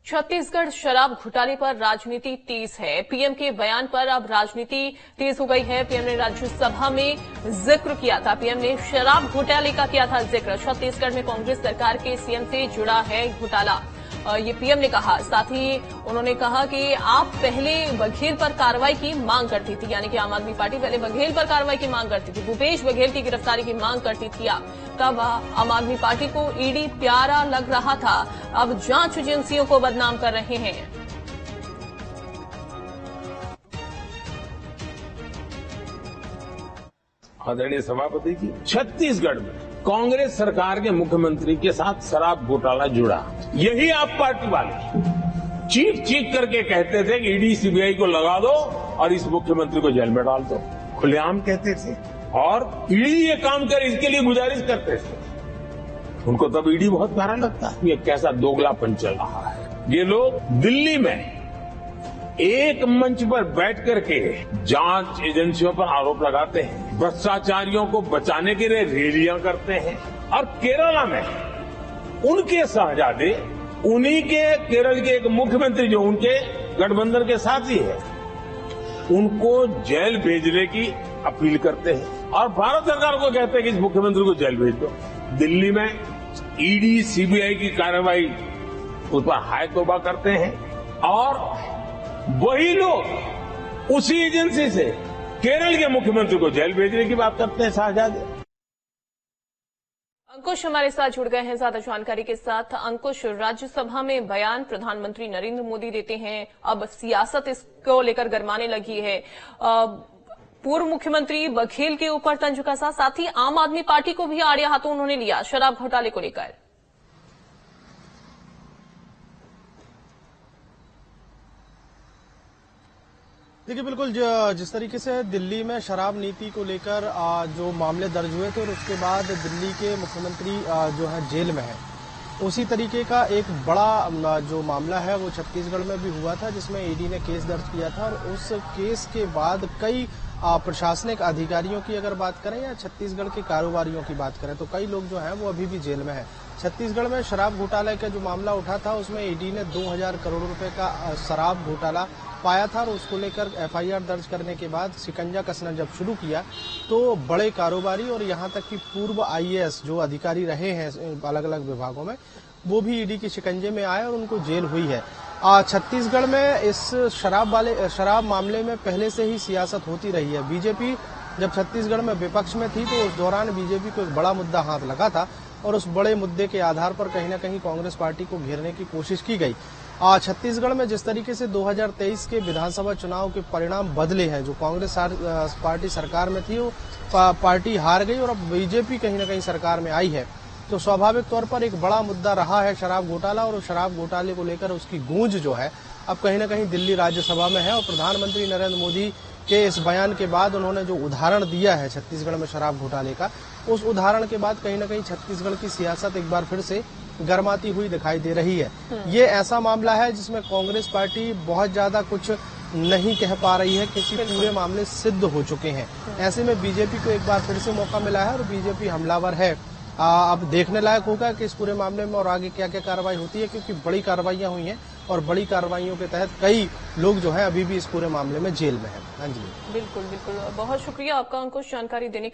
छत्तीसगढ़ शराब घोटाले पर राजनीति तेज है। पीएम के बयान पर अब राजनीति तेज हो गई है। पीएम ने राज्यसभा में जिक्र किया था। पीएम ने शराब घोटाले का किया था जिक्र। छत्तीसगढ़ में कांग्रेस सरकार के सीएम से जुड़ा है घोटाला, ये पीएम ने कहा। साथ ही उन्होंने कहा कि आप पहले बघेल पर कार्रवाई की मांग करती थी, यानी कि आम आदमी पार्टी पहले बघेल पर कार्रवाई की मांग करती थी, भूपेश बघेल की गिरफ्तारी की मांग करती थी। तब आम आदमी पार्टी को ईडी प्यारा लग रहा था, अब जांच एजेंसियों को बदनाम कर रहे हैं। आदरणीय सभापति जी, छत्तीसगढ़ में कांग्रेस सरकार के मुख्यमंत्री के साथ शराब घोटाला जुड़ा। यही आप पार्टी वाले चीख चीख करके कहते थे कि ईडी सीबीआई को लगा दो और इस मुख्यमंत्री को जेल में डाल दो, खुलेआम कहते थे। और ईडी ये काम करे इसके लिए गुजारिश करते थे। उनको तब ईडी बहुत प्यारा लगता है। ये कैसा दोगलापन चल रहा है। ये लोग दिल्ली में एक मंच पर बैठ करके जांच एजेंसियों पर आरोप लगाते हैं, भ्रष्टाचारियों को बचाने के लिए रैलियां करते हैं। और केरला में उनके शहजादे, उन्हीं के केरल के एक मुख्यमंत्री जो उनके गठबंधन के साथी है, उनको जेल भेजने की अपील करते हैं और भारत सरकार को कहते हैं कि इस मुख्यमंत्री को जेल भेज दो। दिल्ली में ईडी सीबीआई की कार्रवाई उस पर हाय तौबा करते हैं और वही लोग उसी एजेंसी से केरल के मुख्यमंत्री को जेल भेजने की बात करते हैं शहजादे। अंकुश हमारे साथ जुड़ गए हैं ज्यादा जानकारी के साथ। अंकुश, राज्यसभा में बयान प्रधानमंत्री नरेंद्र मोदी देते हैं, अब सियासत इसको लेकर गरमाने लगी है। पूर्व मुख्यमंत्री बघेल के ऊपर तंज कसा, साथ ही आम आदमी पार्टी को भी आड़े हाथों उन्होंने लिया शराब घोटाले को लेकर। देखिए, बिल्कुल जिस तरीके से दिल्ली में शराब नीति को लेकर जो मामले दर्ज हुए थे और उसके बाद दिल्ली के मुख्यमंत्री जो है जेल में है, उसी तरीके का एक बड़ा जो मामला है वो छत्तीसगढ़ में भी हुआ था, जिसमें ईडी ने केस दर्ज किया था। और उस केस के बाद कई प्रशासनिक अधिकारियों की अगर बात करें या छत्तीसगढ़ के कारोबारियों की बात करें तो कई लोग जो हैं वो अभी भी जेल में है। छत्तीसगढ़ में शराब घोटाले का जो मामला उठा था उसमें ईडी ने 2000 करोड़ रुपए का शराब घोटाला पाया था और उसको लेकर एफआईआर दर्ज करने के बाद शिकंजा कसना जब शुरू किया तो बड़े कारोबारी और यहां तक कि पूर्व आईएएस जो अधिकारी रहे हैं अलग अलग विभागों में, वो भी ईडी के शिकंजे में आए और उनको जेल हुई है। छत्तीसगढ़ में इस शराब मामले में पहले से ही सियासत होती रही है। बीजेपी जब छत्तीसगढ़ में विपक्ष में थी तो उस दौरान बीजेपी को एक बड़ा मुद्दा हाथ लगा था और उस बड़े मुद्दे के आधार पर कहीं न कहीं कांग्रेस पार्टी को घेरने की कोशिश की गई। छत्तीसगढ़ में जिस तरीके से 2023 के विधानसभा चुनाव के परिणाम बदले हैं, जो कांग्रेस पार्टी सरकार में थी वो पार्टी हार गई और अब बीजेपी कहीं न कहीं सरकार में आई है, तो स्वाभाविक तौर पर एक बड़ा मुद्दा रहा है शराब घोटाला। और शराब घोटाले को लेकर उसकी गूंज जो है अब कहीं न कहीं दिल्ली राज्यसभा में है। और प्रधानमंत्री नरेंद्र मोदी के इस बयान के बाद उन्होंने जो उदाहरण दिया है छत्तीसगढ़ में शराब घोटाले का, उस उदाहरण के बाद कहीं न कहीं छत्तीसगढ़ की सियासत एक बार फिर से गरमाती हुई दिखाई दे रही है। ये ऐसा मामला है जिसमें कांग्रेस पार्टी बहुत ज्यादा कुछ नहीं कह पा रही है क्योंकि पूरे मामले सिद्ध हो चुके हैं। ऐसे में बीजेपी को एक बार फिर से मौका मिला है और बीजेपी हमलावर है। अब देखने लायक होगा कि इस पूरे मामले में और आगे क्या क्या कार्रवाई होती है, क्योंकि बड़ी कार्रवाइयां हुई हैं और बड़ी कार्रवाइयों के तहत कई लोग जो हैं अभी भी इस पूरे मामले में जेल में हैं। हाँ जी, बिल्कुल बिल्कुल, बहुत शुक्रिया आपका अंकुश जानकारी देने